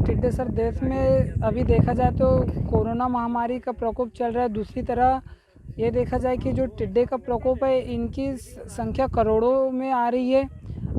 टिड्डे सर देश में अभी देखा जाए तो कोरोना महामारी का प्रकोप चल रहा है। दूसरी तरह ये देखा जाए कि जो टिड्डे का प्रकोप है इनकी संख्या करोड़ों में आ रही है।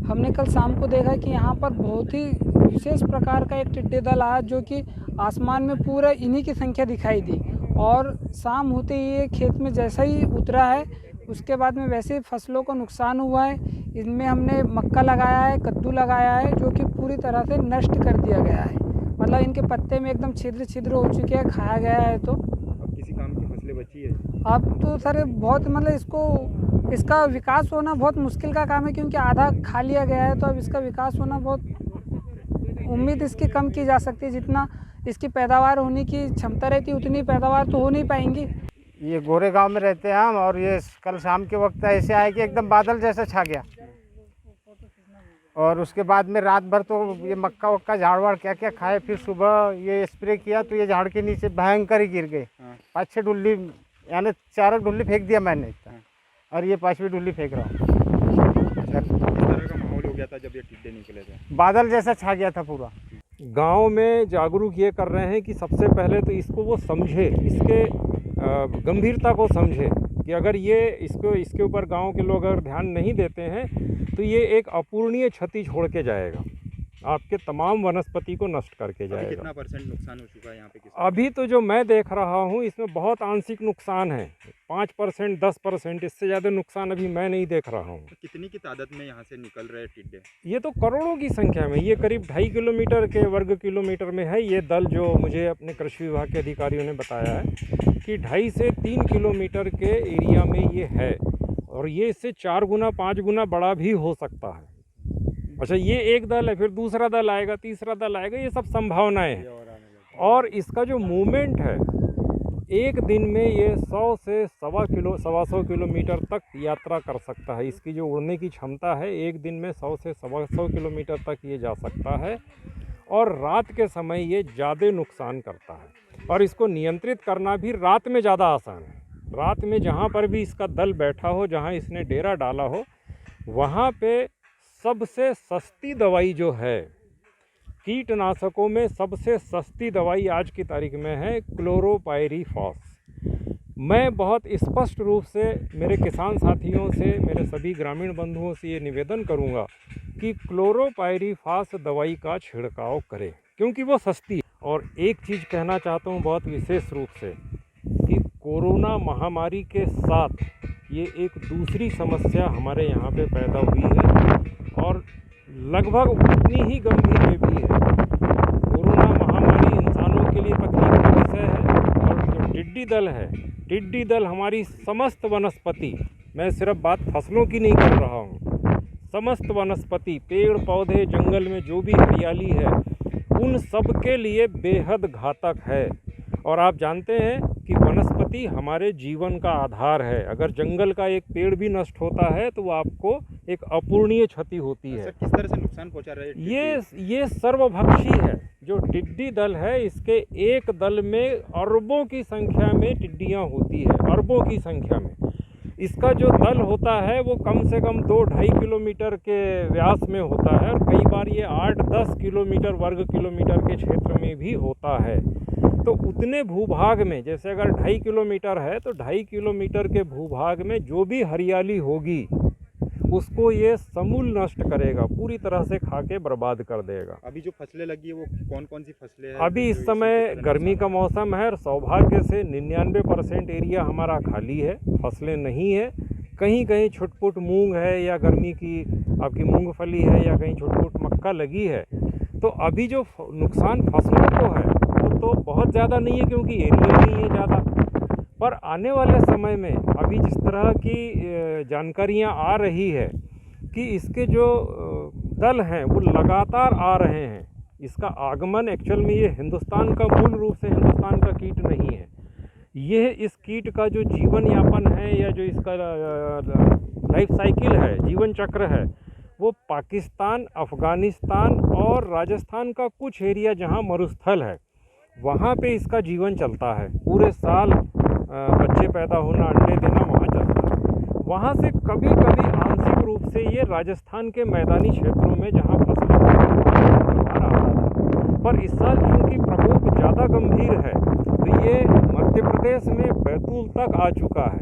हमने कल शाम को देखा कि यहाँ पर बहुत ही विशेष प्रकार का एक टिड्डे दल आया जो कि आसमान में पूरा इन्हीं की संख्या दिखाई दी और शाम होते ही ये खेत में जैसा ही उतरा है उसके बाद में वैसे ही फसलों को नुकसान हुआ है। इनमें हमने मक्का लगाया है, कद्दू लगाया है जो कि पूरी तरह से नष्ट कर दिया गया है। मतलब इनके पत्ते में एकदम छिद्र छिद्र हो चुके हैं, खाया गया है। तो अब किसी काम की फसलें बची है? अब तो सर बहुत मतलब इसका विकास होना बहुत मुश्किल का काम है क्योंकि आधा खा लिया गया है। तो अब इसका विकास होना बहुत उम्मीद इसकी कम की जा सकती है। जितना इसकी पैदावार होने की क्षमता रहती है उतनी पैदावार तो हो नहीं पाएंगी। ये गोरे गांव में रहते हैं हम, और ये कल शाम के वक्त ऐसे आए कि एकदम बादल जैसा छा गया। और उसके बाद में रात भर तो ये मक्का वक्का झाड़ वाड़ क्या क्या खाए, फिर सुबह ये स्प्रे किया तो ये झाड़ के नीचे भयंकर ही गिर गए। 5-6 डुल्ली यानी 4 डुल्ली फेंक दिया मैंने, और ये 5वीं डुल्ली फेंक रहा हूँ। किस तरह का माहौल हो गया था जब ये टिड्डे निकले थे? बादल जैसा छा गया था पूरा। गांव में जागरूक ये कर रहे हैं कि सबसे पहले तो इसको वो समझे, इसके गंभीरता को समझे कि अगर ये इसके ऊपर गांव के लोग अगर ध्यान नहीं देते हैं तो ये एक अपूरणीय क्षति छोड़ के जाएगा, आपके तमाम वनस्पति को नष्ट करके जाएगा। कितना % नुकसान हो चुका है यहाँ पे? अभी तो जो मैं देख रहा हूँ इसमें बहुत आंशिक नुकसान है, 5% 10%, इससे ज़्यादा नुकसान अभी मैं नहीं देख रहा हूँ। तो कितनी की तादाद में यहाँ से निकल रहे टिड्डे? ये तो करोड़ों की संख्या में, ये करीब 2.5 किलोमीटर के वर्ग किलोमीटर में है ये दल, जो मुझे अपने कृषि विभाग के अधिकारियों ने बताया है कि 2.5 से 3 किलोमीटर के एरिया में ये है, और ये इससे 4 गुना 5 गुना बड़ा भी हो सकता है। अच्छा, ये एक दल है, फिर दूसरा दल आएगा, तीसरा दल आएगा, ये सब संभावनाएं हैं। और इसका जो मूवमेंट है, एक दिन में ये 100 से 125 किलोमीटर तक यात्रा कर सकता है। इसकी जो उड़ने की क्षमता है, एक दिन में 100 से 125 किलोमीटर तक ये जा सकता है, और रात के समय ये ज़्यादा नुकसान करता है। और इसको नियंत्रित करना भी रात में ज़्यादा आसान है। रात में जहाँ पर भी इसका दल बैठा हो, जहाँ इसने डेरा डाला हो, वहाँ पे सबसे सस्ती दवाई जो है, कीटनाशकों में सबसे सस्ती दवाई आज की तारीख में है क्लोरोपाइरीफॉस। मैं बहुत स्पष्ट रूप से मेरे किसान साथियों से, मेरे सभी ग्रामीण बंधुओं से ये निवेदन करूंगा कि क्लोरोपाइरीफॉस दवाई का छिड़काव करें, क्योंकि वो सस्ती है। और एक चीज़ कहना चाहता हूँ बहुत विशेष रूप से कि कोरोना महामारी के साथ ये एक दूसरी समस्या हमारे यहाँ पे पैदा हुई है, और लगभग उतनी ही गंभीर में भी है। कोरोना महामारी इंसानों के लिए तकलीफ का विषय है, और जो टिड्डी दल है, टिड्डी दल हमारी समस्त वनस्पति, मैं सिर्फ बात फसलों की नहीं कर रहा हूँ, समस्त वनस्पति, पेड़ पौधे, जंगल में जो भी हरियाली है, उन सब के लिए बेहद घातक है। और आप जानते हैं कि वनस्पति हमारे जीवन का आधार है। अगर जंगल का एक पेड़ भी नष्ट होता है तो वो आपको एक अपूरणीय क्षति होती है। किस तरह से नुकसान पहुंचा रहा है ये सर्वभक्षी है। जो टिड्डी दल है, इसके एक दल में अरबों की संख्या में टिड्डियां होती है, अरबों की संख्या में। इसका जो दल होता है वो कम से कम 2-2.5 किलोमीटर के व्यास में होता है, और कई बार ये 8-10 किलोमीटर वर्ग किलोमीटर के क्षेत्र में भी होता है। तो उतने भूभाग में, जैसे अगर 2.5 किलोमीटर है तो 2.5 किलोमीटर के भूभाग में जो भी हरियाली होगी उसको ये समूल नष्ट करेगा, पूरी तरह से खा के बर्बाद कर देगा। अभी जो फसलें लगी है वो कौन कौन सी फसलें हैं? अभी इस समय गर्मी का मौसम है, और सौभाग्य से 99% एरिया हमारा खाली है, फसलें नहीं है। कहीं कहीं छुटपुट मूंग है, या गर्मी की आपकी मूंगफली है, या कहीं छुटपुट मक्का लगी है। तो अभी जो नुकसान फसलों को है वो तो बहुत ज़्यादा नहीं है, क्योंकि एरिया नहीं है ज़्यादा। पर आने वाले समय में अभी जिस तरह की जानकारियां आ रही है कि इसके जो दल हैं वो लगातार आ रहे हैं। इसका आगमन एक्चुअल में ये हिंदुस्तान का, मूल रूप से हिंदुस्तान का कीट नहीं है। यह इस कीट का जो जीवन यापन है, या जो इसका लाइफ साइकिल है, जीवन चक्र है, वो पाकिस्तान, अफ़गानिस्तान और राजस्थान का कुछ एरिया जहाँ मरुस्थल है, वहाँ पे इसका जीवन चलता है। पूरे साल बच्चे पैदा होना, अंडे देना वहाँ चलता है। वहाँ से कभी कभी आंशिक रूप से ये राजस्थान के मैदानी क्षेत्रों में, जहाँ फसलें बाहर आता था, पर इस साल चूँकि प्रकोप ज़्यादा गंभीर है तो ये मध्य प्रदेश में बैतूल तक आ चुका है।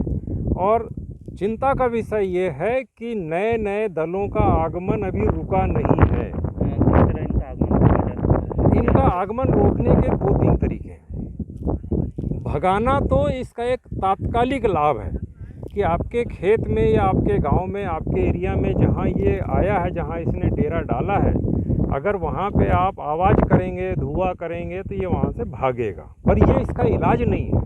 और चिंता का विषय ये है कि नए नए दलों का आगमन अभी रुका नहीं है। इनका आगमन रोकने के 2-3 तरीके हैं। भगाना तो इसका एक तात्कालिक लाभ है कि आपके खेत में या आपके गांव में, आपके एरिया में जहां ये आया है, जहां इसने डेरा डाला है, अगर वहां पे आप आवाज़ करेंगे, धुआं करेंगे तो ये वहां से भागेगा, पर ये इसका इलाज नहीं है।